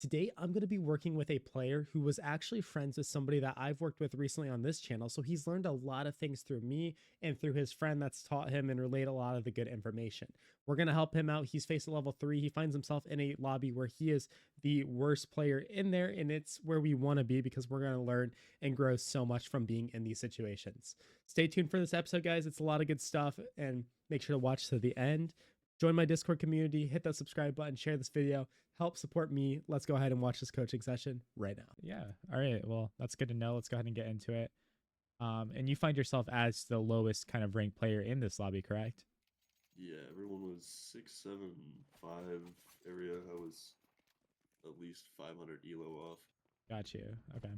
Today, I'm going to be working with a player who was actually friends with somebody that I've worked with recently on this channel. So he's learned a lot of things through me and through his friend that's taught him and relayed a lot of the good information. We're going to help him out. He's faced a level 3. He finds himself in a lobby where he is the worst player in there, and it's where we want to be because we're going to learn and grow so much from being in these situations. Stay tuned for this episode, guys. It's a lot of good stuff, and make sure to watch to the end. Join my Discord community, hit that subscribe button, share this video, help support me. Let's go ahead and watch this coaching session right now. Yeah. All right. Well, that's good to know. Let's go ahead and get into it. And you find yourself as the lowest kind of ranked player in this lobby, correct? Yeah, everyone was 6, 7, 5 area. I was at least 500 elo off. Got you. Okay.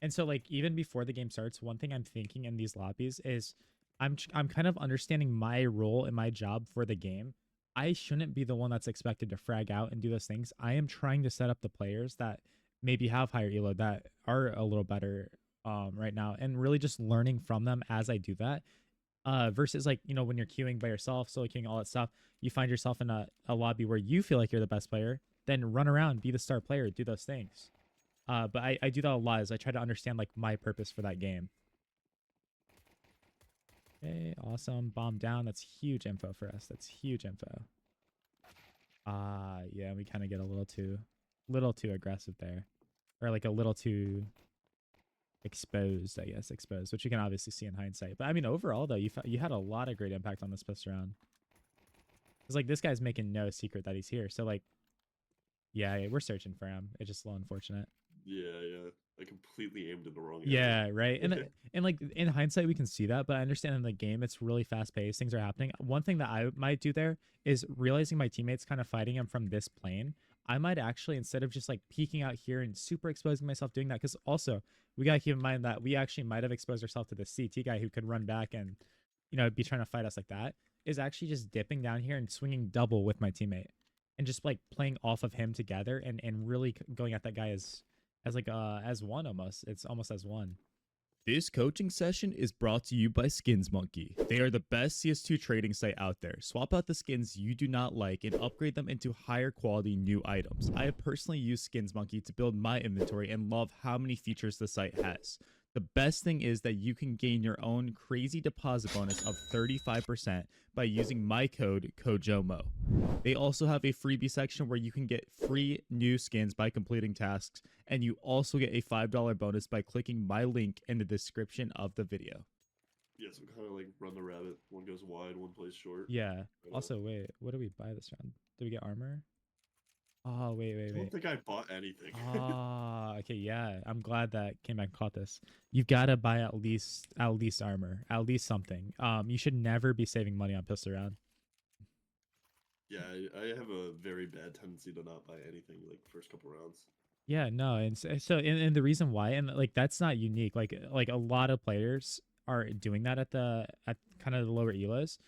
And so, like, even before the game starts, one thing I'm thinking in these lobbies is I'm kind of understanding my role and my job for the game. I shouldn't be the one that's expected to frag out and do those things. I am trying to set up the players that maybe have higher elo that are a little better right now, and really just learning from them as I do that. Versus, like, you know, when you're queuing by yourself, solo queuing, all that stuff, you find yourself in a lobby where you feel like you're the best player, then run around, be the star player, do those things. But I do that a lot as I try to understand, like, my purpose for that game. Okay, awesome. Bomb down. That's huge info for us. That's huge info. Yeah, we kind of get a little too aggressive there. Or like a little too exposed, I guess. Exposed, which you can obviously see in hindsight. But I mean, overall, though, you had a lot of great impact on this pistol round. Because, like, this guy's making no secret that he's here. So, like, yeah, we're searching for him. It's just a little unfortunate. Yeah. I completely aimed in the wrong area. Yeah, right. And like, in hindsight, we can see that, but I understand in the game it's really fast paced. Things are happening. One thing that I might do there is realizing my teammates kind of fighting him from this plane. I might actually, instead of just like peeking out here and super exposing myself doing that, because also we gotta keep in mind that we actually might have exposed ourselves to the CT guy who could run back and, you know, be trying to fight us like that, is actually just dipping down here and swinging double with my teammate and just like playing off of him together and really going at that guy as one almost. It's almost as one. This coaching session is brought to you by Skins Monkey. They are the best CS2 trading site out there. Swap out the skins you do not like and upgrade them into higher quality new items. I have personally used Skins Monkey to build my inventory and love how many features the site has. The best thing is that you can gain your own crazy deposit bonus of 35% by using my code KOJOMO. They also have a freebie section where you can get free new skins by completing tasks, and you also get a $5 bonus by clicking my link in the description of the video. Yeah, so kind of like run the rabbit. One goes wide, one plays short. Yeah. Also, wait, what do we buy this round? Did we get armor? Oh, wait. I don't think I bought anything. Okay, yeah. I'm glad that came back and caught this. You've got to buy at least armor, at least something. You should never be saving money on pistol round. Yeah, I have a very bad tendency to not buy anything like first couple rounds. Yeah, no, and and the reason why, and like that's not unique. Like a lot of players are doing that at kind of the lower elos.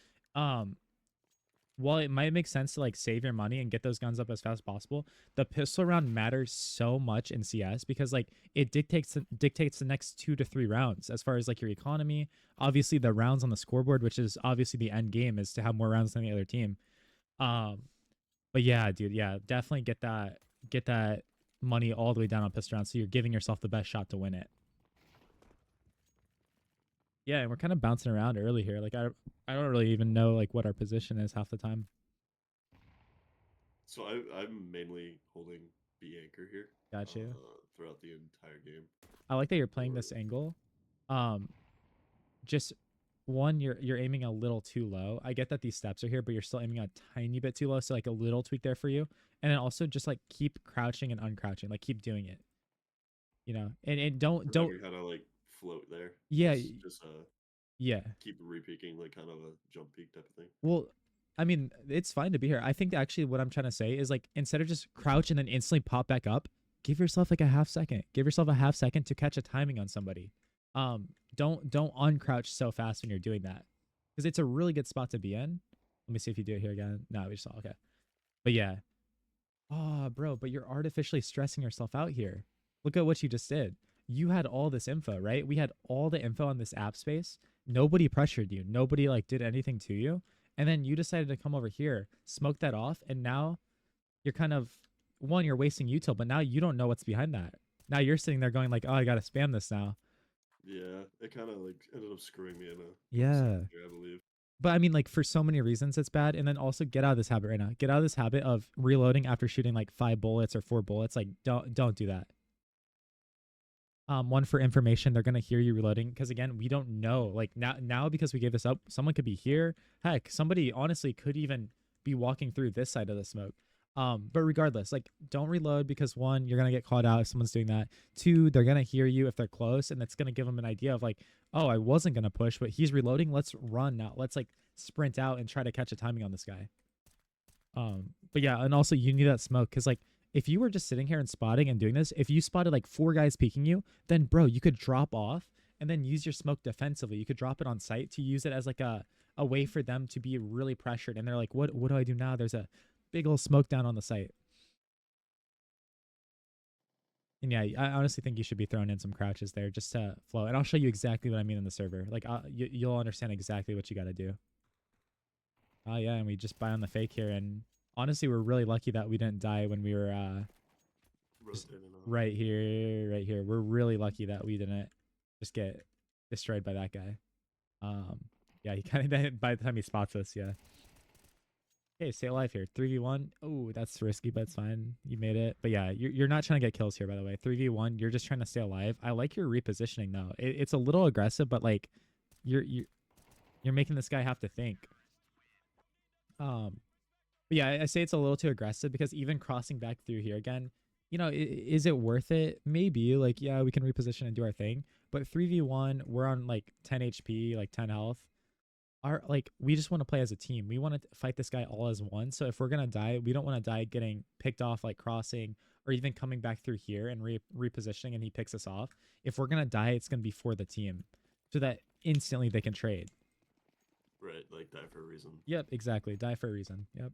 While it might make sense to like save your money and get those guns up as fast as possible, the pistol round matters so much in CS because like it dictates the next 2 to 3 rounds as far as like your economy. Obviously, the rounds on the scoreboard, which is obviously the end game, is to have more rounds than the other team. But yeah, dude, yeah, definitely get that money all the way down on pistol round, so you're giving yourself the best shot to win it. Yeah, and we're kind of bouncing around early here. Like I don't really even know like what our position is half the time. So I'm mainly holding B anchor here. Got you. Throughout the entire game. I like that you're playing this angle. Just one, you're aiming a little too low. I get that these steps are here, but you're still aiming a tiny bit too low. So like a little tweak there for you. And then also just like keep crouching and uncrouching. Like keep doing it. You know, and don't kind of like float there. Yeah. Just yeah. Keep repeaking like kind of a jump peak type of thing. Well, I mean, it's fine to be here. I think actually what I'm trying to say is like instead of just crouch and then instantly pop back up, give yourself like a half second. Give yourself a half second to catch a timing on somebody. Don't uncrouch so fast when you're doing that because it's a really good spot to be in. Let me see if you do it here again. No, we just saw. Okay. But yeah. Oh, bro, but you're artificially stressing yourself out here. Look at what you just did. You had all this info, right? We had all the info on this app space. Nobody pressured you. Nobody like did anything to you. And then you decided to come over here, smoke that off. And now you're kind of one, you're wasting util, but now you don't know what's behind that. Now you're sitting there going like, oh, I gotta spam this now. Yeah, it kind of like ended up screwing me in a Yeah. second year, I believe. But I mean, like for so many reasons, it's bad. And then also get out of this habit right now. Get out of this habit of reloading after shooting like 5 bullets or 4 bullets. Like don't do that. One, for information, they're gonna hear you reloading because again, we don't know. Like now because we gave this up, someone could be here. Heck, somebody honestly could even be walking through this side of the smoke. But regardless, like don't reload because one, you're gonna get caught out if someone's doing that. Two, they're gonna hear you if they're close, and that's gonna give them an idea of like, oh, I wasn't gonna push, but he's reloading. Let's run now. Let's like sprint out and try to catch a timing on this guy. But yeah, and also you need that smoke because like if you were just sitting here and spotting and doing this, if you spotted like 4 guys peeking you, then bro, you could drop off and then use your smoke defensively. You could drop it on site to use it as like a way for them to be really pressured. And they're like, what do I do now? There's a big old smoke down on the site. And yeah, I honestly think you should be throwing in some crouches there just to flow. And I'll show you exactly what I mean in the server. Like you'll understand exactly what you got to do. Oh yeah, and we just buy on the fake here. And honestly, we're really lucky that we didn't die when we were right here. We're really lucky that we didn't just get destroyed by that guy. Yeah, he kind of by the time he spots us, yeah. Okay, stay alive here. 3v1. Oh, that's risky, but it's fine. You made it. But yeah, you're not trying to get kills here, by the way. 3v1, you're just trying to stay alive. I like your repositioning though. It's a little aggressive, but like you're making this guy have to think. But yeah, I say it's a little too aggressive because even crossing back through here again, you know, is it worth it? Maybe. Like, yeah, we can reposition and do our thing. But 3v1, we're on like 10 HP, like 10 health. We just want to play as a team. We want to fight this guy all as one. So if we're gonna die, we don't want to die getting picked off, like crossing or even coming back through here and repositioning and he picks us off. If we're gonna die, it's gonna be for the team, so that instantly they can trade. Right, like die for a reason. Yep, exactly. Die for a reason. Yep.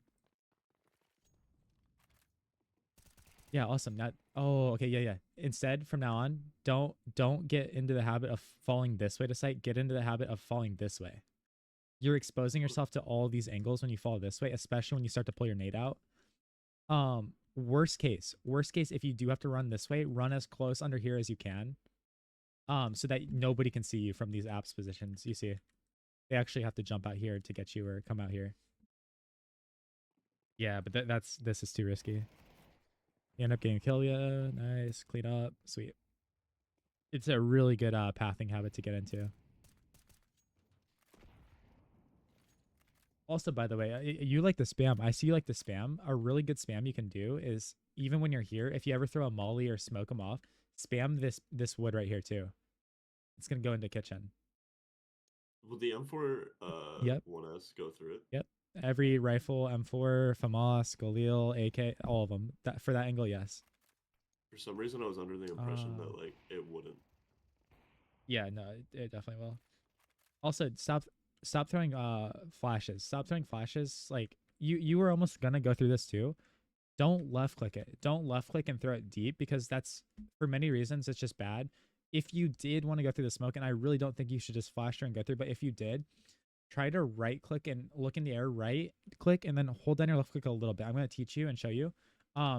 Yeah, awesome. Okay, yeah. Instead, from now on, don't get into the habit of falling this way to site. Get into the habit of falling this way. You're exposing yourself to all these angles when you fall this way, especially when you start to pull your nade out. Worst case, if you do have to run this way, run as close under here as you can. So that nobody can see you from these apps positions. You see, they actually have to jump out here to get you or come out here. Yeah, but this is too risky. You end up getting a kill, yeah. Nice, clean up, sweet. It's a really good pathing habit to get into. Also, by the way, you like the spam. I see you like the spam. A really good spam you can do is even when you're here, if you ever throw a molly or smoke them off, spam this wood right here too. It's gonna go into kitchen. Will the M4 Yep. 1S go through it? Yep. Every rifle, M4, FAMAS, Galil, AK, all of them. For that angle, yes. For some reason, I was under the impression that like it wouldn't. Yeah, no, it definitely will. Also, stop throwing flashes. Stop throwing flashes. Like you were almost gonna go through this too. Don't left click it. Don't left click and throw it deep because that's for many reasons it's just bad. If you did want to go through the smoke, and I really don't think you should just flash through and go through, but if you did, try to right click and look in the air, right click, and then hold down your left click a little bit. I'm going to teach you and show you.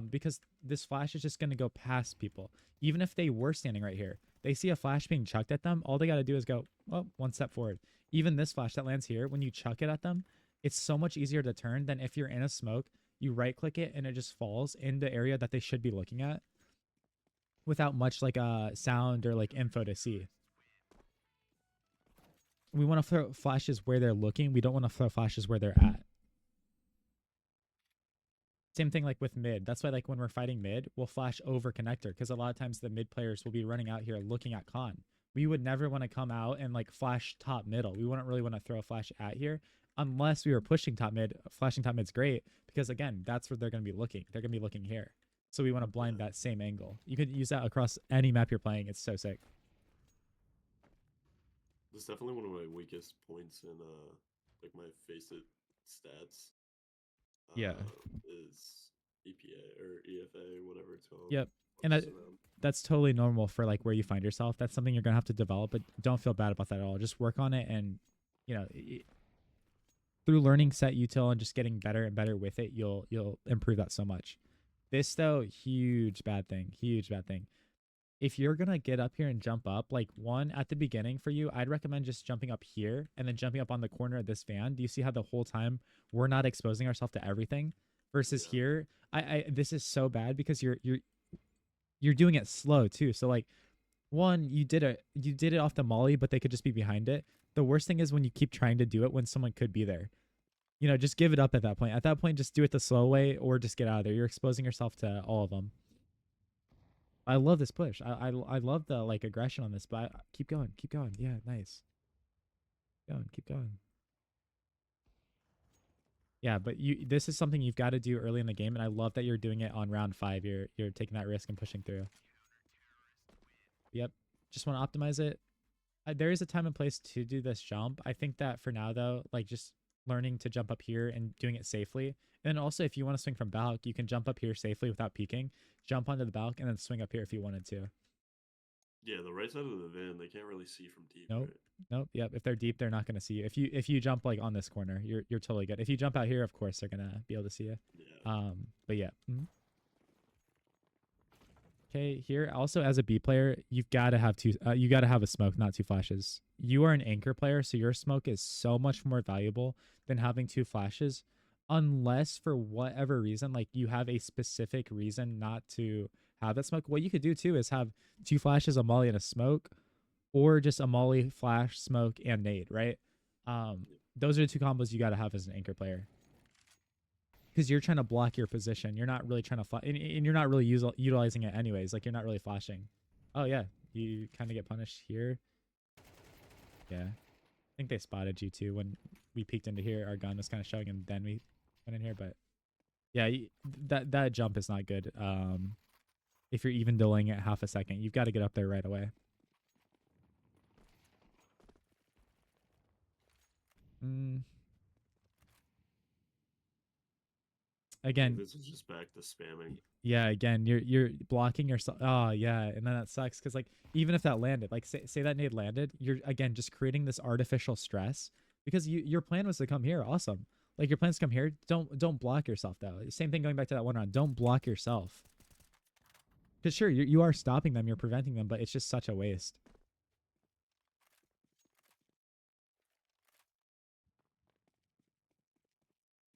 Because this flash is just going to go past people. Even if they were standing right here, they see a flash being chucked at them. All they got to do is go, oh, 1 step forward. Even this flash that lands here, when you chuck it at them, it's so much easier to turn than if you're in a smoke, you right click it and it just falls in the area that they should be looking at without much like a sound or like info to see. We want to throw flashes where they're looking. We don't want to throw flashes where they're at. Same thing like with mid. That's why like when we're fighting mid, we'll flash over connector because a lot of times the mid players will be running out here looking at con. We would never want to come out and like flash top middle. We wouldn't really want to throw a flash at here unless we were pushing top mid. Flashing top mid's great because again, that's where they're going to be looking. They're going to be looking here. So we want to blind that same angle. You could use that across any map you're playing. It's so sick. That's definitely one of my weakest points in like my faceit stats. Yeah. Is EPA or EFA, whatever it's called. Yep. And that's totally normal for like where you find yourself. That's something you're gonna have to develop, but don't feel bad about that at all. Just work on it, and you know, through learning set util and just getting better and better with it, you'll improve that so much. This though, huge bad thing. Huge bad thing. If you're gonna get up here and jump up, like one at the beginning for you, I'd recommend just jumping up here and then jumping up on the corner of this van. Do you see how the whole time we're not exposing ourselves to everything? Versus Yeah. here, I this is so bad because you're doing it slow too. So like one, you did it off the molly, but they could just be behind it. The worst thing is when you keep trying to do it when someone could be there. You know, just give it up at that point. At that point, just do it the slow way or just get out of there. You're exposing yourself to all of them. I love this push. I love the like aggression on this, but keep going, keep going. Yeah, nice. Keep going. Yeah, but this is something you've got to do early in the game, and I love that you're doing it on round 5. You're taking that risk and pushing through. Yep. Just want to optimize it. There is a time and place to do this jump. I think that for now though, like just learning to jump up here and doing it safely. And then also if you want to swing from balk, you can jump up here safely without peeking, jump onto the balk, and then swing up here if you wanted to. Yeah, the right side of the van, they can't really see from deep, Nope. right? Nope. Yep. If they're deep, they're not going to see you. If you jump like on this corner, you're totally good. If you jump out here, of course they're gonna be able to see you. Yeah. But yeah. Okay, here also as a B player, you've got to have you got to have a smoke, not 2 flashes. You are an anchor player, so your smoke is so much more valuable than having 2 flashes, unless for whatever reason, like you have a specific reason not to have that smoke. What you could do too is have 2 flashes, a molly, and a smoke, or just a molly, flash, smoke, and nade, right? Those are the 2 combos you got to have as an anchor player. Because you're trying to block your position. You're not really trying to flash, and you're not really utilizing it anyways. Like, you're not really flashing. Oh, yeah. You kind of get punished here. Yeah. I think they spotted you, too. When we peeked into here, our gun was kind of showing, and then we went in here. But, yeah, that jump is not good. If you're even delaying it half a second, you've got to get up there right away. Again, this is just back to spamming. yeah, again, you're blocking yourself. Oh yeah, and then that sucks because like even if that landed, like say that nade landed, you're again just creating this artificial stress because your plan was to come here. Awesome, like your plans to come here. Don't block yourself though. Same thing going back to that one round. Don't block yourself. Because sure, you are stopping them, you're preventing them, but it's just such a waste.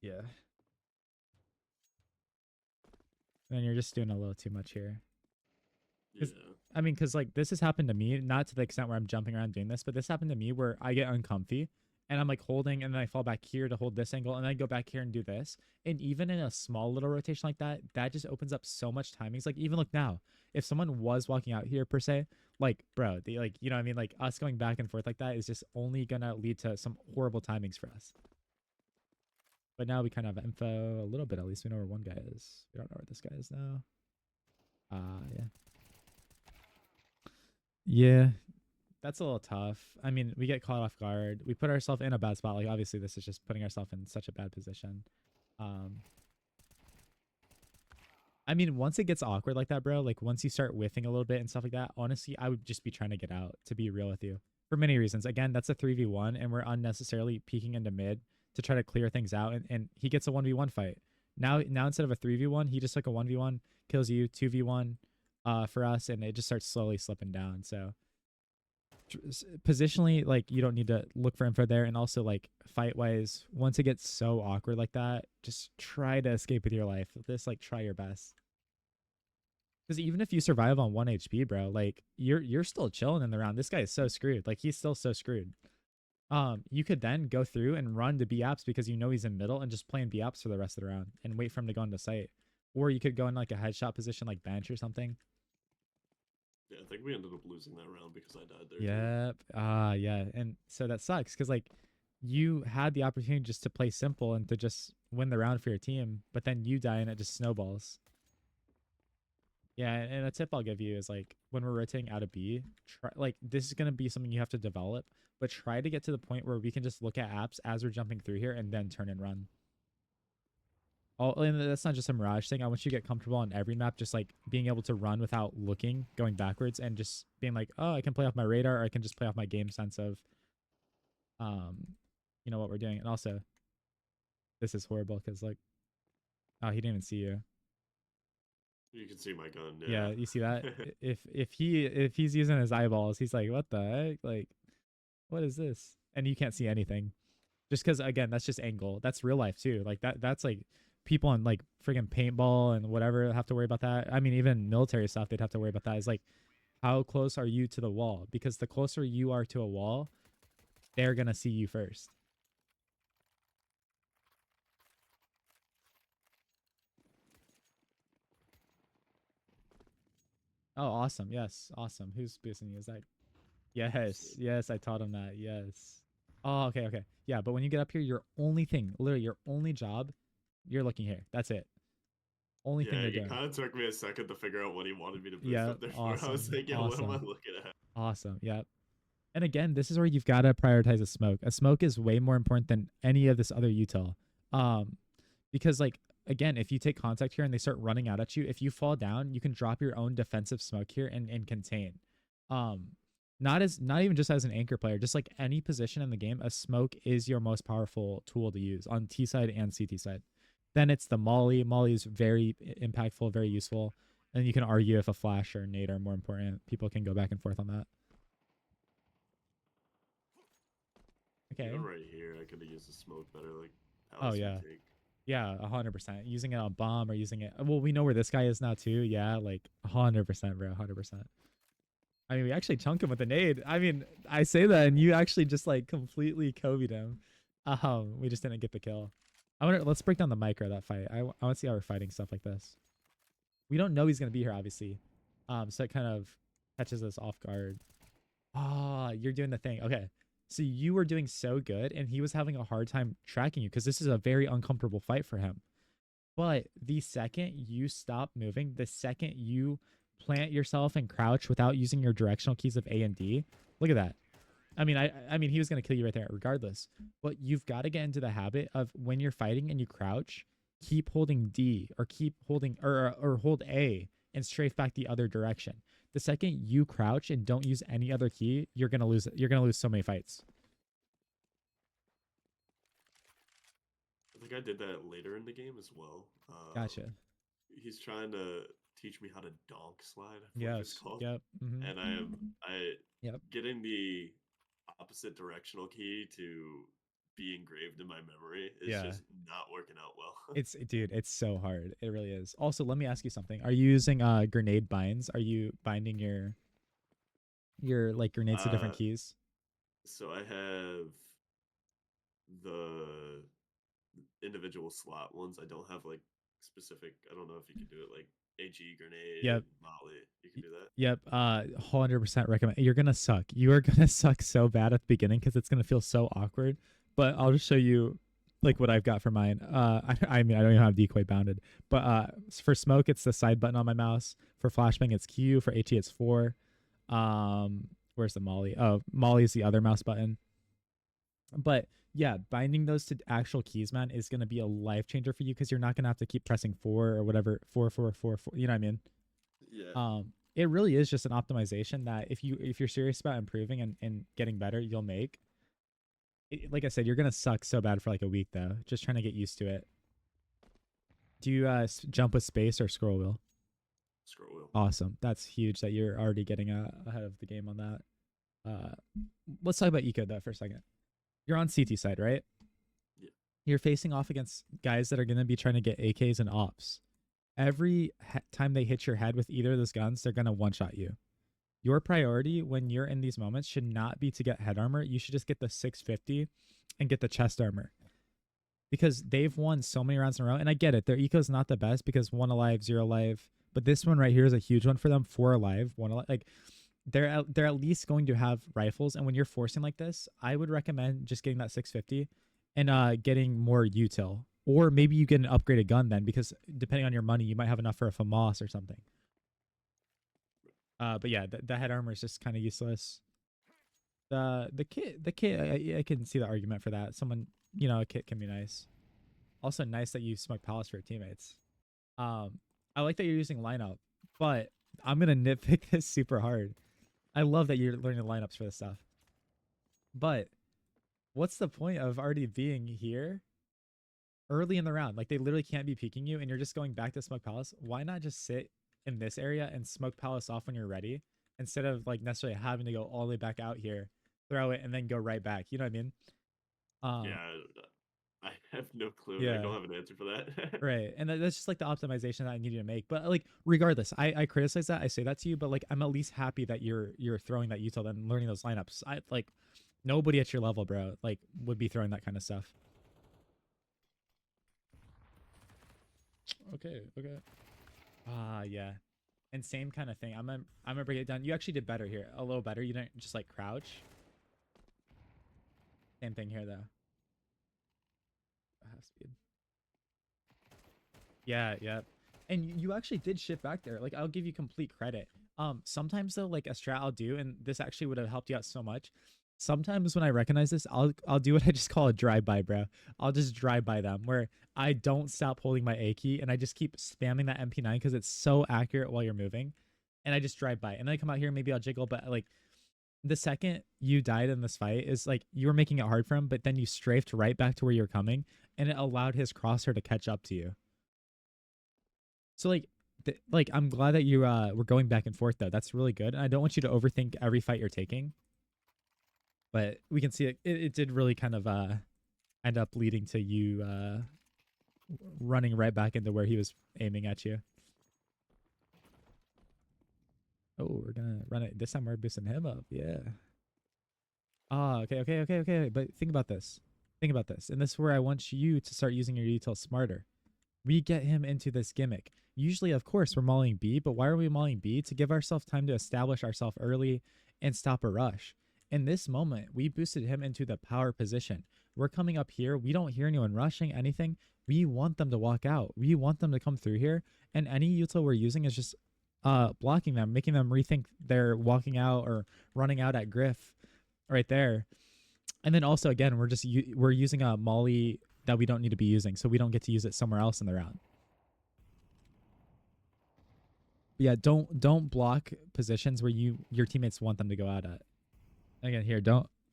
Yeah. And you're just doing a little too much here. Yeah. I mean, because like this has happened to me, not to the extent where I'm jumping around doing this, but this happened to me where I get uncomfy and I'm like holding and then I fall back here to hold this angle and then I go back here and do this. And even in a small little rotation like that, that just opens up so much timings. Like even look now, if someone was walking out here per se, like bro, they like, you know what I mean? Like us going back and forth like that is just only gonna lead to some horrible timings for us. But now we kind of have info a little bit. At least we know where one guy is. We don't know where this guy is now. Yeah. Yeah, that's a little tough. I mean, we get caught off guard. We put ourselves in a bad spot. Like, obviously, this is just putting ourselves in such a bad position. I mean, once it gets awkward like that, bro, like once you start whiffing a little bit and stuff like that, honestly, I would just be trying to get out, to be real with you. For many reasons. Again, that's a 3v1, and we're unnecessarily peeking into mid to try to clear things out, and he gets a 1v1 fight. Now instead of a 3v1, he just took a 1v1, kills you, 2v1 for us, and it just starts slowly slipping down. So positionally, like you don't need to look for info there, and also like fight wise, once it gets so awkward like that, just try to escape with your life. Just like try your best, because even if you survive on 1 HP, bro, like you're still chilling in the round. This guy is so screwed. Like he's still so screwed. You could then go through and run to B apps because you know he's in middle and just play in B apps for the rest of the round and wait for him to go into sight. Or you could go in like a headshot position like bench or something. Yeah, I think we ended up losing that round because I died there. Yep. Yeah. And so that sucks because like you had the opportunity just to play simple and to just win the round for your team, but then you die and it just snowballs. Yeah, and a tip I'll give you is like when we're rotating out of B, try like this is gonna be something you have to develop, but try to get to the point where we can just look at apps as we're jumping through here and then turn and run. And that's not just a Mirage thing. I want you to get comfortable on every map, just like being able to run without looking, going backwards, and just being like, oh, I can play off my radar, or I can just play off my game sense of, you know what we're doing. And also, this is horrible because like, oh, he didn't even see you. You can see my gun. Yeah, Yeah. you see that? If he's using his eyeballs, he's like, what the heck? Like, what is this? And you can't see anything. Just because, again, that's just angle. That's real life too. Like that's like people on like friggin' paintball and whatever have to worry about that. I mean, even military stuff, they'd have to worry about that. Is like, how close are you to the wall? Because the closer you are to a wall, they're gonna see you first. Oh, awesome. Yes, awesome. Who's boosting you? Is that? Yes, yes. I taught him that. Yes. Oh, okay, okay. Yeah, but when you get up here, your only thing, literally your only job, you're looking here. That's it. Only thing Yeah, you're it doing. kind of took me a second to figure out what he wanted me to boost Yeah, up there for. I was awesome, like, yeah, what am I awesome, looking at? awesome. Yep. And again, this is where you've got to prioritize a smoke. A smoke is way more important than any of this other util. Um, because like again, if you take contact here and they start running out at you, if you fall down, you can drop your own defensive smoke here and contain. Um, not even just as an anchor player, just like any position in the game, a smoke is your most powerful tool to use on T side and CT side. Then it's the molly. Molly is very impactful, very useful. And you can argue if a flash or nade are more important. People can go back and forth on that. Okay. Even right here, I could have used the smoke better, like Oh palace yeah. retake. Yeah, 100%. Using it on bomb or using it. Well, we know where this guy is now too. Yeah, like 100%, bro. 100%. I mean, we actually chunked him with a nade. I mean, I say that, and you actually just like completely Kobe'd him. We just didn't get the kill. I wonder. Let's break down the micro of that fight. I want to see how we're fighting stuff like this. We don't know he's gonna be here, obviously. So it kind of catches us off guard. Ah, you're doing the thing. Okay. So you were doing so good, and he was having a hard time tracking you because this is a very uncomfortable fight for him. But the second you stop moving, the second you plant yourself and crouch without using your directional keys of A and D, look at that. I mean, he was gonna kill you right there, regardless. But you've got to get into the habit of when you're fighting and you crouch, keep holding D or keep holding or hold A and strafe back the other direction. The second you crouch and don't use any other key, you're gonna lose. You're gonna lose so many fights. I think I did that later in the game as well. Gotcha. He's trying to teach me how to donk slide. I believe it's Yes. called. Yep. And I Yep. getting the opposite directional key to be engraved in my memory is Yeah. just not working out well. It's dude, it's so hard. It really is. Also, let me ask you something. Are you using grenade binds? Are you binding your like grenades to different uh, keys? so I have the individual slot ones. I don't have like specific. I don't know if you can do it like AG grenade, Yep. Molly. You can do that. Yep. 100% recommend. You're gonna suck. You are gonna suck so bad at the beginning because it's gonna feel so awkward. But I'll just show you like what I've got for mine. I mean I don't even have decoy bounded. But for smoke it's the side button on my mouse. For flashbang it's Q. For HE it's 4. Where's the Molly? Oh, Molly is the other mouse button. But yeah, binding those to actual keys, man, is gonna be a life changer for you because you're not gonna have to keep pressing 4 or whatever 4 4 4 4. You know what I mean? Yeah. It really is just an optimization that if you're serious about improving and getting better, you'll make. Like I said, you're gonna suck so bad for like a week though. Just trying to get used to it. Do you jump with space or scroll wheel? Scroll wheel. Awesome. That's huge that you're already getting ahead of the game on that. Let's talk about eco though for a second. You're on CT side, right? Yeah. You're facing off against guys that are gonna be trying to get AKs and ops. Every time they hit your head with either of those guns, they're gonna one shot you. Your priority when you're in these moments should not be to get head armor. You should just get the 650 and get the chest armor. Because they've won so many rounds in a row. And I get it. Their eco's not the best because 1 alive, 0 alive. But this one right here is a huge one for them. 4 alive, 1 alive. Like they're at least going to have rifles. And when you're forcing like this, I would recommend just getting that 650 and getting more util. Or maybe you get an upgraded gun then, because depending on your money, you might have enough for a FAMAS or something. But yeah, the head armor is just kind of useless. The kit, I can see the argument for that. Someone, a kit can be nice. Also nice that you smoke palace for your teammates. I like that you're using lineup, but I'm gonna nitpick this super hard. I love that you're learning lineups for this stuff. But what's the point of already being here early in the round? Like they literally can't be peeking you and you're just going back to smoke palace. Why not just sit in this area and smoke palace off when you're ready, instead of like necessarily having to go all the way back out here, throw it, and then go right back. You know what I mean? Yeah, I have no clue. I Yeah. don't have an answer for that. Right. And that's just like the optimization that I need you to make. But like regardless, I criticize that. I say that to you, but like I'm at least happy that you're throwing that util and learning those lineups. I like nobody at your level, bro, like would be throwing that kind of stuff. Okay, okay. Ah, yeah. And same kind of thing. I'm gonna break it down. You actually did better here. A little better. You didn't just like crouch. Same thing here though. Half speed. Yeah, yeah. And you actually did shift back there. Like I'll give you complete credit. Sometimes though, like a strat I'll do, and this actually would have helped you out so much. Sometimes when I recognize this, I'll do what I just call a drive-by, bro. I'll just drive by them where I don't stop holding my A key and I just keep spamming that MP9 because it's so accurate while you're moving. And I just drive by. And then I come out here, maybe I'll jiggle, but like the second you died in this fight is like you were making it hard for him, but then you strafed right back to where you're coming, and it allowed his crosshair to catch up to you. So like I'm glad that you were going back and forth though. That's really good. And I don't want you to overthink every fight you're taking. But we can see it did really kind of end up leading to you running right back into where he was aiming at you. Oh, we're gonna run it this time. We're boosting him up. Yeah. Ah, okay. But think about this. Think about this. And this is where I want you to start using your details smarter. We get him into this gimmick. Usually, of course, we're mauling B, but why are we mauling B? To give ourselves time to establish ourselves early and stop a rush. In this moment, we boosted him into the power position. We're coming up here. We don't hear anyone rushing anything. We want them to walk out. We want them to come through here. And any util we're using is just blocking them, making them rethink they're walking out or running out at Griff right there. And then also, again, we're using a molly that we don't need to be using, so we don't get to use it somewhere else in the round. But yeah, don't block positions where your teammates want them to go out at. Again, here,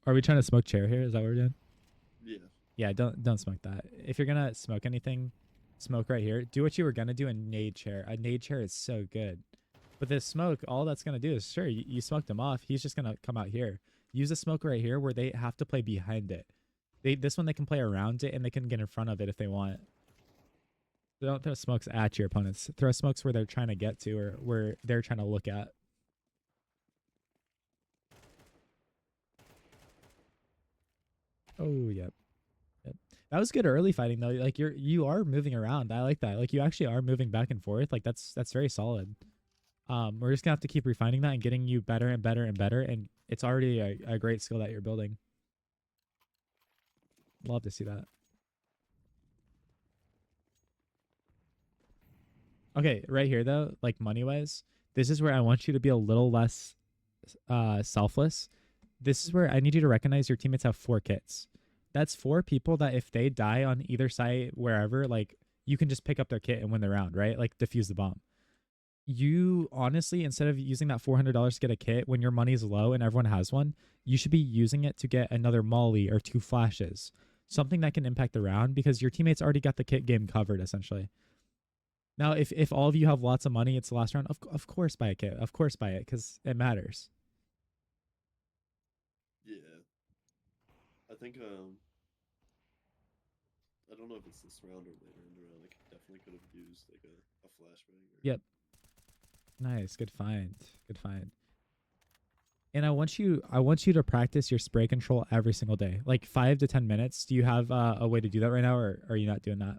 are we trying to smoke chair here? Is that what we're doing? Yeah. Yeah, don't smoke that. If you're gonna smoke anything, smoke right here. Do what you were gonna do in nade chair. A nade chair is so good. But this smoke, all that's gonna do is, sure, you smoked him off. He's just gonna come out here. Use a smoke right here where they have to play behind it. This one they can play around it and they can get in front of it if they want. So don't throw smokes at your opponents. Throw smokes where they're trying to get to or where they're trying to look at. Oh, yep. That was good early fighting though. Like you are moving around. I like that. Like you actually are moving back and forth. Like that's very solid. We're just gonna have to keep refining that and getting you better and better and better. And it's already a great skill that you're building. Love to see that. Okay, right here though, like money wise, this is where I want you to be a little less selfless. This is where I need you to recognize your teammates have 4 kits. That's 4 people that if they die on either side, wherever, like you can just pick up their kit and win the round, right? Like defuse the bomb. You honestly, instead of using that $400 to get a kit when your money's low and everyone has one, you should be using it to get another molly or 2 flashes. Something that can impact the round because your teammates already got the kit game covered essentially. Now, if all of you have lots of money, it's the last round, of course buy a kit. Of course buy it because it matters. Yeah. I think I don't know if it's this round or later in the round. I definitely could have used like a flashbang. Yep. Nice. Good find. Good find. And I want you to practice your spray control every single day, like 5 to 10 minutes. Do you have a way to do that right now, or are you not doing that?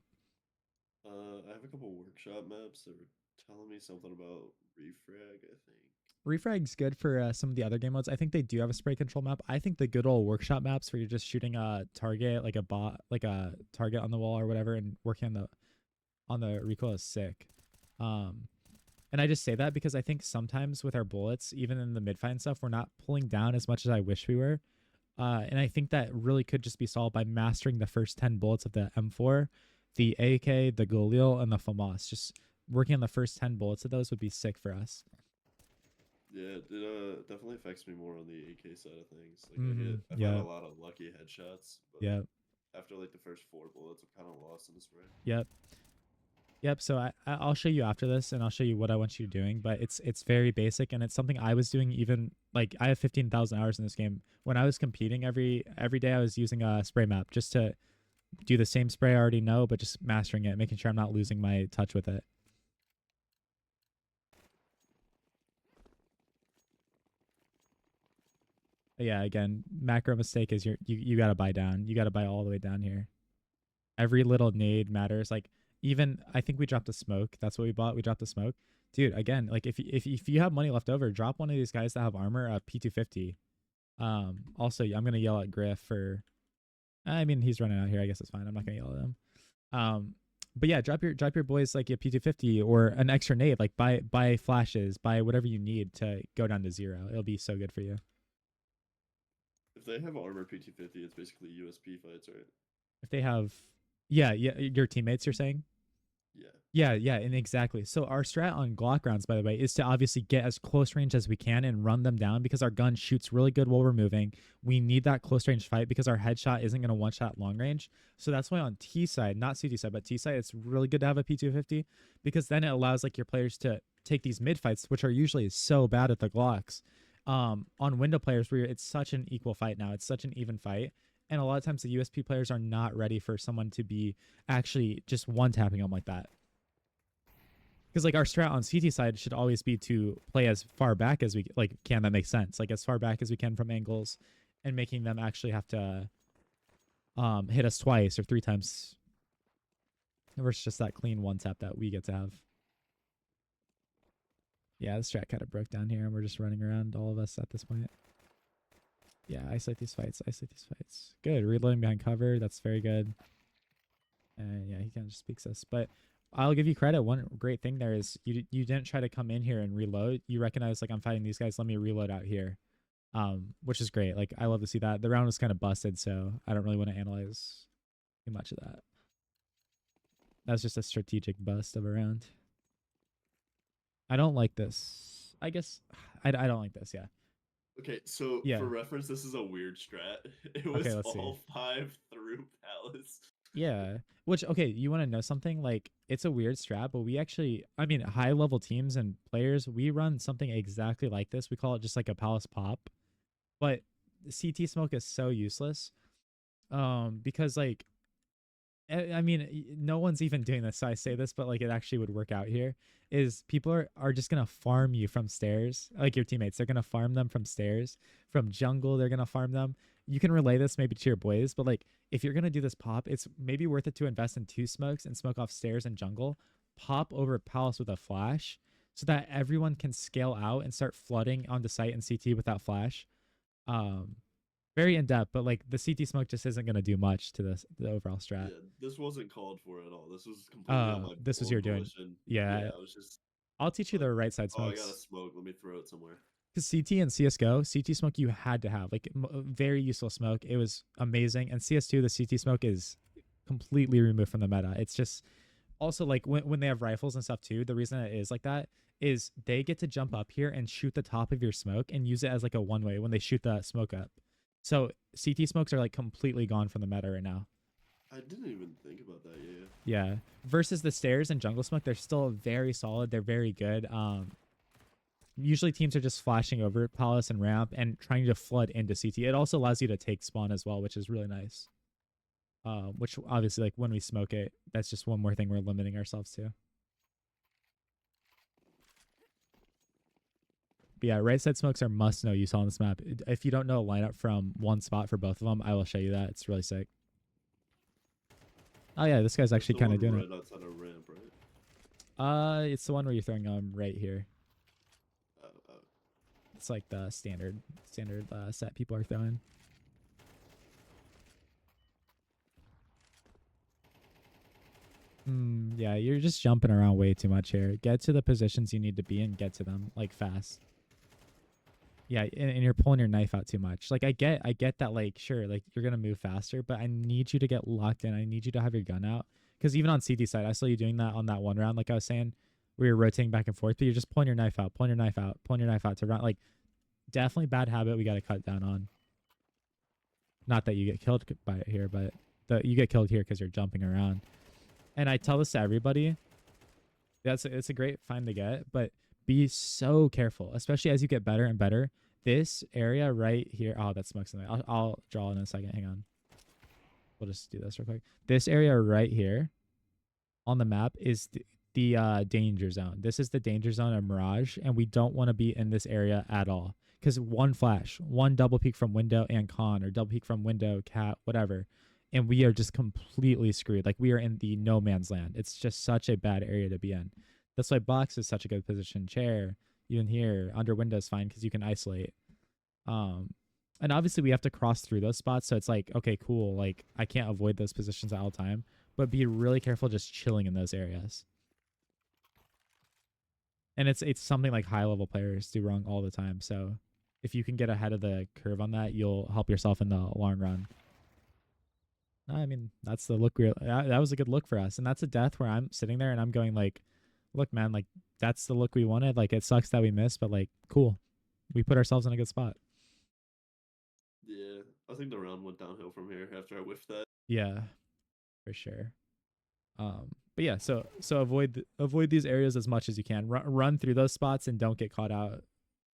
I have a couple workshop maps that were telling me something about refrag, I think. Refrag's good for some of the other game modes. I think they do have a spray control map. I think the good old workshop maps where you're just shooting a target, like a target on the wall or whatever, and working on the recoil is sick. And I just say that because I think sometimes with our bullets, even in the mid-fight and stuff, we're not pulling down as much as I wish we were. And I think that really could just be solved by mastering the first 10 bullets of the M4, the AK, the Galil, and the FAMAS. Just working on the first 10 bullets of those would be sick for us. Yeah, it definitely affects me more on the AK side of things. Like I've had a lot of lucky headshots, but after like the first 4 bullets, I'm kind of lost in the spray. Yep. Yep. So I'll show you after this, and I'll show you what I want you doing. But it's very basic, and it's something I was doing. Even like I have 15,000 hours in this game. When I was competing every day, I was using a spray map just to do the same spray I already know, but just mastering it, making sure I'm not losing my touch with it. But yeah, again, macro mistake is you got to buy down. You got to buy all the way down here. Every little nade matters. Like even I think we dropped a smoke. That's what we bought. We dropped a smoke. Dude, again, like if you have money left over, drop one of these guys that have armor P250. Also, I'm gonna yell at Griff for. I mean, he's running out here. I guess it's fine. I'm not gonna yell at him. But yeah, drop your boys like a P250 or an extra nade. Like buy flashes, buy whatever you need to go down to 0. It'll be so good for you. If they have armor P250, it's basically USP fights, right? If they have, yeah, your teammates, you're saying. Yeah, and exactly. So our strat on Glock rounds, by the way, is to obviously get as close range as we can and run them down because our gun shoots really good while we're moving. We need that close range fight because our headshot isn't going to one-shot long range. So that's why on T side, not CT side, but T side, it's really good to have a P250 because then it allows like your players to take these mid fights, which are usually so bad at the Glocks, on window players where it's such an equal fight now. It's such an even fight. And a lot of times the USP players are not ready for someone to be actually just one-tapping them like that. Because like our strat on CT side should always be to play as far back as we can. That makes sense. Like as far back as we can from angles, and making them actually have to hit us twice or 3 times, versus just that clean one tap that we get to have. Yeah, the strat kind of broke down here, and we're just running around, all of us at this point. Yeah, isolate these fights. Isolate these fights. Good. Reloading behind cover. That's very good. And yeah, he kind of just speaks us, but. I'll give you credit. One great thing there is you didn't try to come in here and reload. You recognize like I'm fighting these guys. Let me reload out here, which is great. Like I love to see that. The round was kind of busted, so I don't really want to analyze too much of that. That's just a strategic bust of a round. I don't like this. I guess I don't like this. Yeah. Okay, so Yeah. for reference, this is a weird strat. It was Okay, let's all see. 5 through Palace. Yeah. Which, okay, you want to know something? Like, it's a weird strat, but we actually, I mean, high level teams and players, we run something exactly like this. We call it just like a Palace pop. But CT smoke is so useless. Because like, I mean, no one's even doing this, so I say this, but like it actually would work out here. Is people are just gonna farm you from stairs, like your teammates. They're gonna farm them from stairs, from jungle. They're gonna farm them. You can relay this maybe to your boys, but like if you're gonna do this pop, it's maybe worth it to invest in 2 smokes and smoke off stairs and jungle. Pop over Palace with a flash, so that everyone can scale out and start flooding onto site and CT with that flash. Very in depth, but like the CT smoke just isn't gonna do much to the overall strat. Yeah, this wasn't called for at all. This was completely on my This was own your doing. volition. Yeah, I was just. I'll teach you Like, the right side oh, I got a smokes. smoke. Let me throw it somewhere. Because CT and CSGO, CT smoke you had to have. Like, very useful smoke. It was amazing. And CS2, the CT smoke is completely removed from the meta. It's just also like when they have rifles and stuff too, the reason it is like that is they get to jump up here and shoot the top of your smoke and use it as like a one-way when they shoot the smoke up. So CT smokes are like completely gone from the meta right now. I didn't even think about that. Yeah. Versus the stairs and jungle smoke, they're still very solid. They're very good. Usually teams are just flashing over Palace and ramp and trying to flood into CT. It also allows you to take spawn as well, which is really nice. Which obviously, like when we smoke it, that's just one more thing we're limiting ourselves to. But yeah, right side smokes are must know use on this map. If you don't know a lineup from one spot for both of them, I will show you that. It's really sick. Oh yeah, this guy's actually kind of doing it. Outside a ramp, right? It's the one where you're throwing right here. It's like the standard set people are throwing. Yeah, you're just jumping around way too much here. Get to the positions you need to be in. Get to them like fast. Yeah, and you're pulling your knife out too much. Like I get that. Like sure, like you're gonna move faster, but I need you to get locked in. I need you to have your gun out. Because even on CT side, I saw you doing that on that one round. Like I was saying, where you're rotating back and forth, but you're just pulling your knife out, pulling your knife out, pulling your knife out to run. Like definitely bad habit. We got to cut down on. Not that you get killed by it here, but you get killed here because you're jumping around. And I tell this to everybody. It's a great find to get, but be so careful, especially as you get better and better. This area right here. Oh, that smoke's in there. I'll draw in a second. Hang on. We'll just do this real quick. This area right here on the map is the danger zone. This is the danger zone of Mirage, and we don't want to be in this area at all. Because one flash, one double peek from window and con, or double peek from window, cat, whatever, and we are just completely screwed. Like, we are in the no man's land. It's just such a bad area to be in. That's why box is such a good position. Chair, even here, under window is fine because you can isolate. And obviously we have to cross through those spots, so it's like, okay, cool. Like, I can't avoid those positions all the time, but be really careful just chilling in those areas. And it's something like high level players do wrong all the time. So if you can get ahead of the curve on that, you'll help yourself in the long run. I mean, that's the look. That was a good look for us. And that's a death where I'm sitting there and I'm going like, look, man, like, that's the look we wanted. Like, it sucks that we missed, but like, cool. We put ourselves in a good spot. Yeah, I think the round went downhill from here after I whiffed that. Yeah, for sure. But yeah, so avoid these areas as much as you can. Run through those spots and don't get caught out,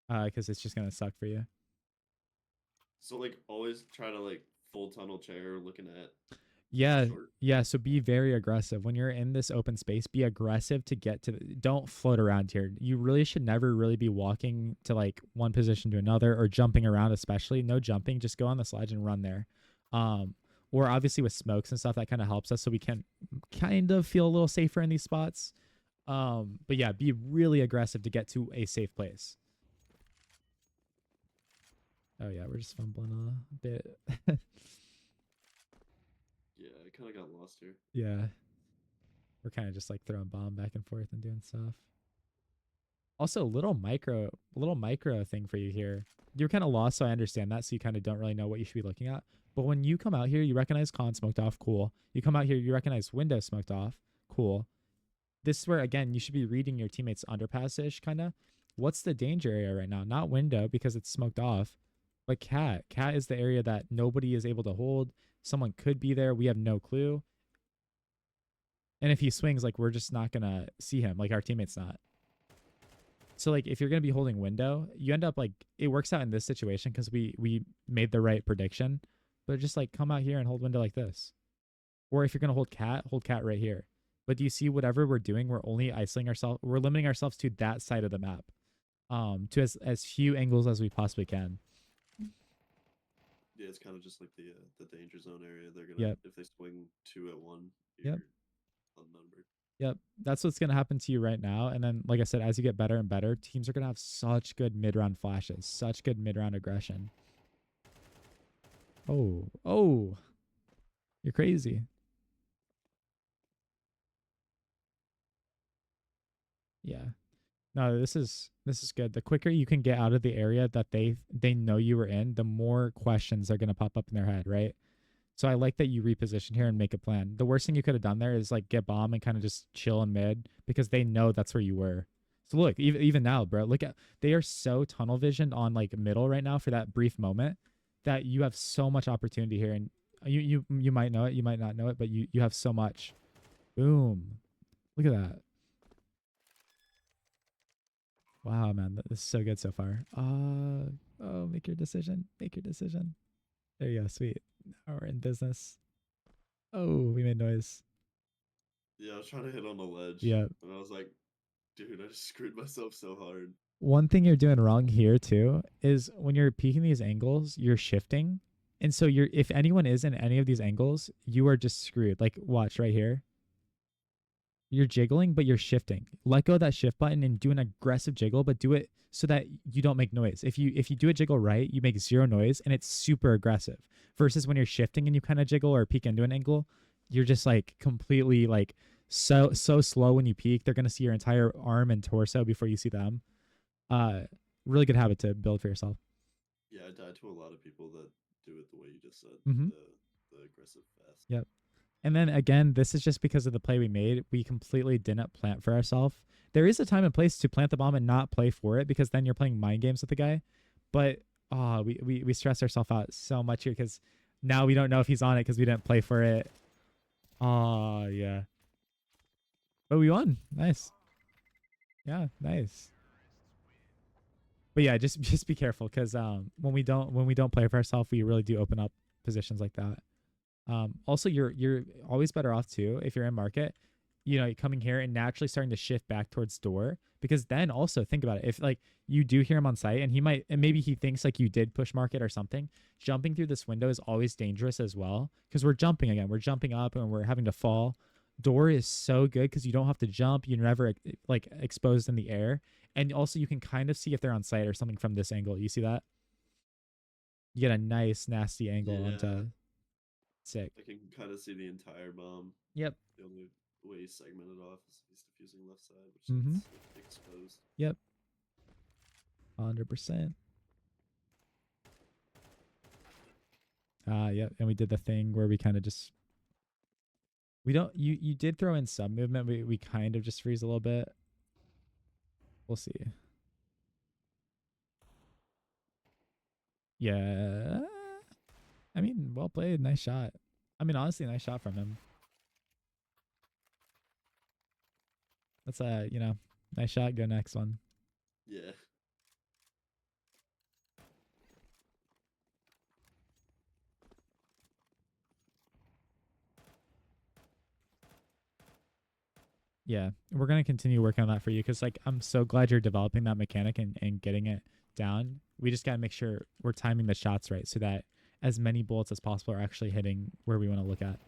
because it's just gonna suck for you. So like always try to like full tunnel chair looking at. Yeah, short. yeah. So be very aggressive when you're in this open space. Be aggressive to get to. Don't float around here. You really should never really be walking to like one position to another or jumping around, especially. No jumping. Just go on the sledge and run there. Or obviously with smokes and stuff, that kind of helps us so we can kind of feel a little safer in these spots. But yeah, be really aggressive to get to a safe place. Oh yeah, we're just fumbling a bit. Yeah, I kind of got lost here. Yeah. We're kind of just like throwing bomb back and forth and doing stuff. Also, little micro thing for you here. You're kind of lost, so I understand that. So you kind of don't really know what you should be looking at. But when you come out here, you recognize con smoked off, cool. You come out here, you recognize window smoked off, cool. This is where, again, you should be reading your teammates underpass-ish, kind of. What's the danger area right now? Not window, because it's smoked off, but cat. Cat is the area that nobody is able to hold. Someone could be there. We have no clue. And if he swings, like, we're just not going to see him. Like, our teammate's not. So, like, if you're going to be holding window, you end up, like, it works out in this situation because we made the right prediction. But just, like, come out here and hold window like this. Or if you're going to hold cat right here. But do you see whatever we're doing, we're only isolating ourselves. We're limiting ourselves to that side of the map. To as few angles as we possibly can. Yeah, it's kind of just like the danger zone area. They're gonna if they swing 2 at 1, you're unnumbered. Yep, that's what's gonna happen to you right now. And then, like I said, as you get better and better, teams are gonna have such good mid-round flashes, such good mid-round aggression. Oh, you're crazy. Yeah. No, this is good. The quicker you can get out of the area that they know you were in, the more questions are going to pop up in their head, right? So I like that you reposition here and make a plan. The worst thing you could have done there is like get bomb and kind of just chill in mid because they know that's where you were. So look, even now, bro, look at, they are so tunnel visioned on like middle right now for that brief moment that you have so much opportunity here, and you might know it, you might not know it, but you have so much. Boom. Look at that. Wow, man, this is so good so far. Oh, make your decision. Make your decision. There you go. Sweet. Now we're in business. Oh, we made noise. Yeah, I was trying to hit on the ledge. Yeah. And I was like, dude, I just screwed myself so hard. One thing you're doing wrong here too is when you're peeking these angles, you're shifting. And so if anyone is in any of these angles, you are just screwed. Like watch right here. You're jiggling, but you're shifting. Let go of that shift button and do an aggressive jiggle, but do it so that you don't make noise. If you do a jiggle right, you make zero noise and it's super aggressive. Versus when you're shifting and you kind of jiggle or peek into an angle, you're just like completely like so slow when you peek. They're gonna see your entire arm and torso before you see them. Really good habit to build for yourself. Yeah, I died to a lot of people that do it the way you just said. Mm-hmm. The aggressive fast. Yep. And then again, this is just because of the play we made. We completely didn't plant for ourselves. There is a time and place to plant the bomb and not play for it, because then you're playing mind games with the guy. But we stress ourselves out so much here because now we don't know if he's on it because we didn't play for it. Oh yeah. But we won. Nice. Yeah, nice. But yeah, just be careful because when we don't play for ourselves, we really do open up positions like that. Also, you're always better off too if you're in market, you know, coming here and naturally starting to shift back towards door, because then also think about it, if like you do hear him on site and he might, and maybe he thinks like you did push market or something, jumping through this window is always dangerous as well because we're jumping again, we're jumping up and we're having to fall. Door is so good because you don't have to jump, you're never like exposed in the air, and also you can kind of see if they're on site or something from this angle. You see that? You get a nice nasty angle Yeah. onto sick. I can kind of see the entire bomb. Yep. The only way he's segmented off is he's diffusing left side, which Mhm. is exposed. Yep. 100%. Yep. And we did the thing where we kind of just, we don't, you did throw in some movement. We kind of just freeze a little bit. We'll see. Yeah. I mean, well played. Nice shot. I mean, honestly, nice shot from him. That's you know, nice shot. Go next one. Yeah. Yeah, we're gonna continue working on that for you because like I'm so glad you're developing that mechanic and getting it down. We just gotta make sure we're timing the shots right so that as many bullets as possible are actually hitting where we want to look at.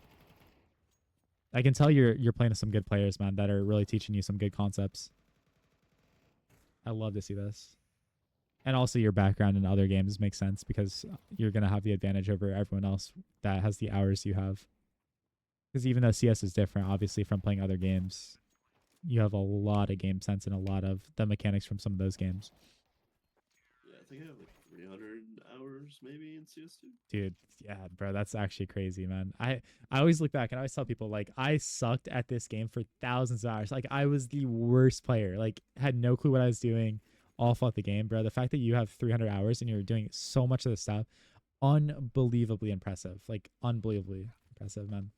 I can tell you're playing with some good players, man, that are really teaching you some good concepts. I love to see this. And also your background in other games makes sense because you're gonna have the advantage over everyone else that has the hours you have. Because even though CS is different, obviously, from playing other games, you have a lot of game sense and a lot of the mechanics from some of those games. Yeah, I think I have like 300 hours maybe in CS2. Dude, yeah, bro, that's actually crazy, man. I always look back and I always tell people like I sucked at this game for thousands of hours. Like I was the worst player. Like had no clue what I was doing all throughout the game, bro. The fact that you have 300 hours and you're doing so much of this stuff, unbelievably impressive. Like unbelievably impressive, man.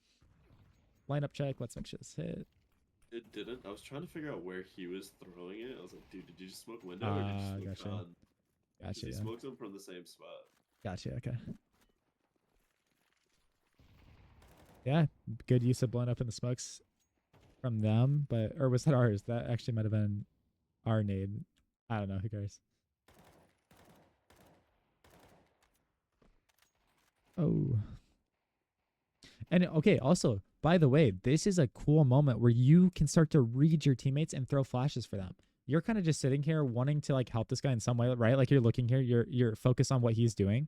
Lineup check. Let's make sure this hit. It didn't. I was trying to figure out where he was throwing it. I was like, dude, did you just smoke window or did you smoke Gotcha. con? 'Cause Gotcha. he Yeah. smoked them from the same spot. Gotcha. Okay. Yeah, good use of blowing up in the smokes from them, but or was that ours? That actually might have been our nade. I don't know. Who cares? Oh. And okay, also, by the way, this is a cool moment where you can start to read your teammates and throw flashes for them. You're kind of just sitting here wanting to like help this guy in some way, right? Like you're looking here, you're focused on what he's doing.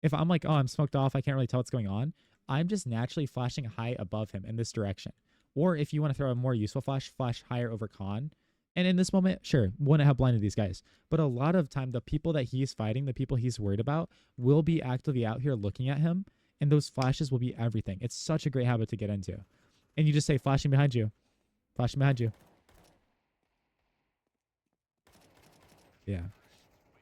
If I'm like, oh, I'm smoked off, I can't really tell what's going on, I'm just naturally flashing high above him in this direction. Or if you want to throw a more useful flash, flash higher over con. And in this moment, sure, wouldn't have blinded these guys. But a lot of time, the people that he's fighting, the people he's worried about, will be actively out here looking at him. And those flashes will be everything. It's such a great habit to get into. And you just say, flashing behind you. Flashing behind you. Yeah.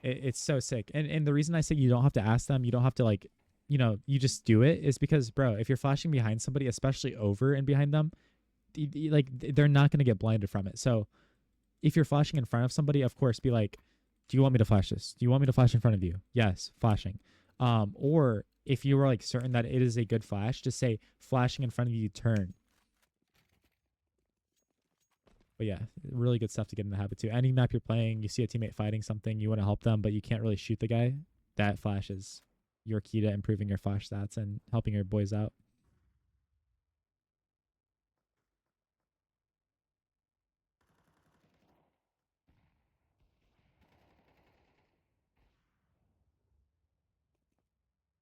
It's so sick. And the reason I say you don't have to ask them, you don't have to like, you know, you just do it is because, bro, if you're flashing behind somebody, especially over and behind them, like they're not going to get blinded from it. So if you're flashing in front of somebody, of course, be like, do you want me to flash this? Do you want me to flash in front of you? Yes, flashing. Or if you were like certain that it is a good flash, just say flashing in front of you, turn. But yeah, really good stuff to get in the habit too. Any map you're playing, you see a teammate fighting something, you want to help them, but you can't really shoot the guy. That flash is your key to improving your flash stats and helping your boys out.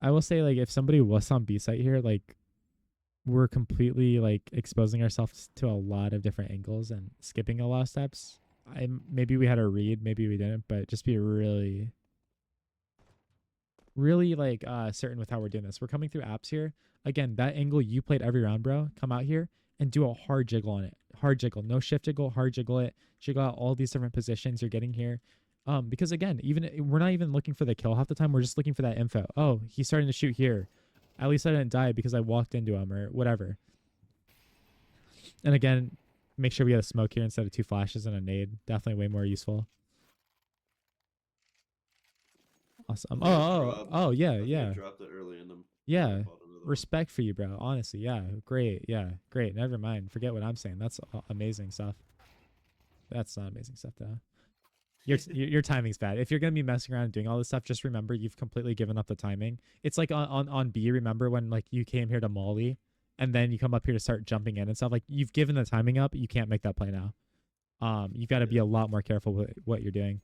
I will say, like, if somebody was on B site here, like, we're completely like exposing ourselves to a lot of different angles and skipping a lot of steps. Maybe we had a read, maybe we didn't, but just be really like certain with how we're doing this. We're coming through apps here. Again, that angle you played every round, bro. Come out here and do a hard jiggle on it. Hard jiggle, no shift jiggle, hard jiggle it. Jiggle out all these different positions you're getting here. Because again, even we're not even looking for the kill half the time. We're just looking for that info. Oh, he's starting to shoot here. At least I didn't die because I walked into him or whatever. And again, make sure we get a smoke here instead of 2 flashes and a nade. Definitely way more useful. Awesome. I think I Yeah, I think I yeah. dropped it early in them. Yeah. Respect for you, bro. Honestly, yeah. Great. Yeah. Great. Never mind. Forget what I'm saying. That's amazing stuff. That's not amazing stuff, though. Your timing's bad. If you're gonna be messing around and doing all this stuff, just remember you've completely given up the timing. It's like on B. Remember when like you came here to Molly, and then you come up here to start jumping in and stuff. Like you've given the timing up. You can't make that play now. You've got to be a lot more careful with what you're doing.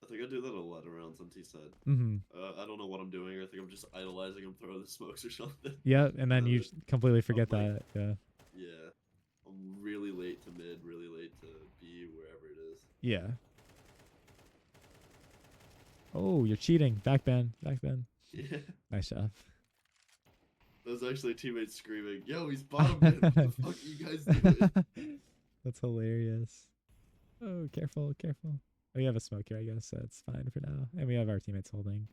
I think I do that a lot around some T-side. Mm-hmm. I don't know what I'm doing. I think I'm just idolizing him throwing the smokes or something. Yeah, and then you completely forget like, that. Yeah. Yeah. I'm really late to mid, really late to B, wherever it is. Yeah. Oh, you're cheating. Backbend. Backbend. Yeah. Nice job. That was actually a teammate screaming, "Yo, he's bottom mid. What the fuck are you guys doing?" That's hilarious. Oh, careful, careful. We have a smoke here, I guess. So it's fine for now. And we have our teammates holding.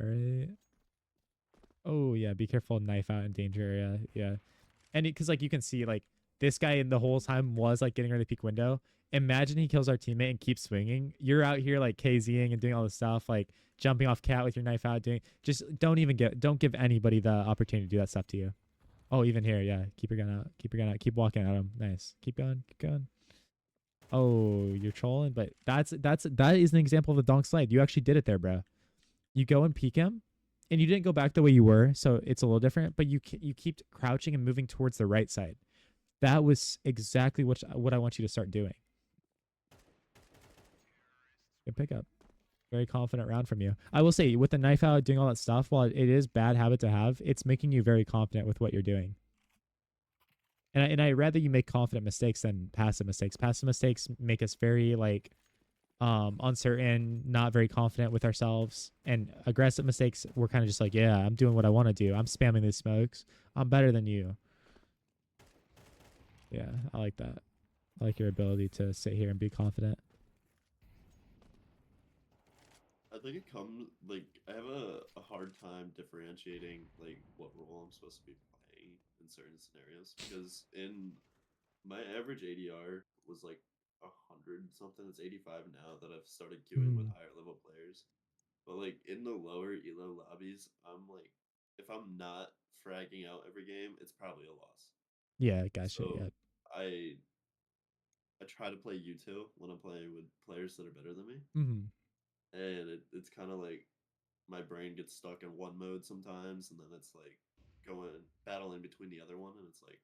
All right. Oh, yeah. Be careful. Knife out in danger area. Yeah. And because, like, you can see, like, this guy in the whole time was, like, getting rid of the peak window. Imagine he kills our teammate and keeps swinging. You're out here, like, KZing and doing all this stuff, like, jumping off cat with your knife out, just don't give anybody the opportunity to do that stuff to you. Oh, even here, yeah. Keep your gun out. Keep your gun out. Keep walking at him. Nice. Keep going. Keep going. Oh, you're trolling, but that is an example of the donk slide. You actually did it there, bro. You go and peek him, and you didn't go back the way you were, so it's a little different. But you keep crouching and moving towards the right side. That was exactly what I want you to start doing. Good pickup. Very confident round from you. I will say, with the knife out, doing all that stuff, while it is bad habit to have, it's making you very confident with what you're doing. And I'd rather you make confident mistakes than passive mistakes. Passive mistakes make us very, like, uncertain, not very confident with ourselves. And aggressive mistakes, we're kind of just like, yeah, I'm doing what I want to do. I'm spamming these smokes. I'm better than you. Yeah, I like that. I like your ability to sit here and be confident. I think it comes, like, I have a hard time differentiating, like, what role I'm supposed to be playing in certain scenarios. Because in my average ADR was like 100 something. It's 85 now that I've started queuing with higher level players. But, like, in the lower elo lobbies, I'm like, if I'm not fragging out every game, it's probably a loss. Yeah, gotcha. So Yeah. I try to play util when I'm playing with players that are better than me. Mm-hmm. And it's kind of like my brain gets stuck in one mode sometimes, and then it's like battling between the other one, and it's like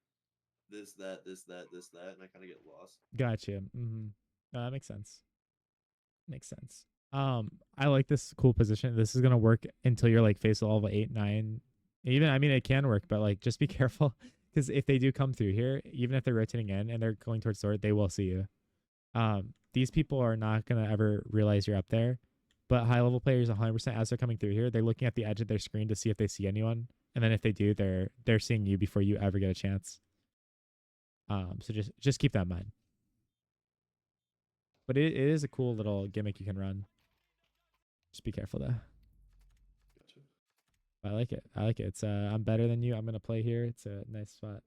this, that, and I kind of get lost. Gotcha. Mm-hmm. That makes sense. Makes sense. I like this cool position. This is gonna work until you're like face level 8, 9. Even, I mean, it can work, but like just be careful, because if they do come through here, even if they're rotating in and they're going towards sword, they will see you. These people are not gonna ever realize you're up there. But high level players, 100%, as they're coming through here, they're looking at the edge of their screen to see if they see anyone, and then if they do, they're seeing you before you ever get a chance. So just keep that in mind. But it is a cool little gimmick you can run. Just be careful though. Gotcha. I like it. I like it. It's I'm better than you. I'm gonna play here. It's a nice spot.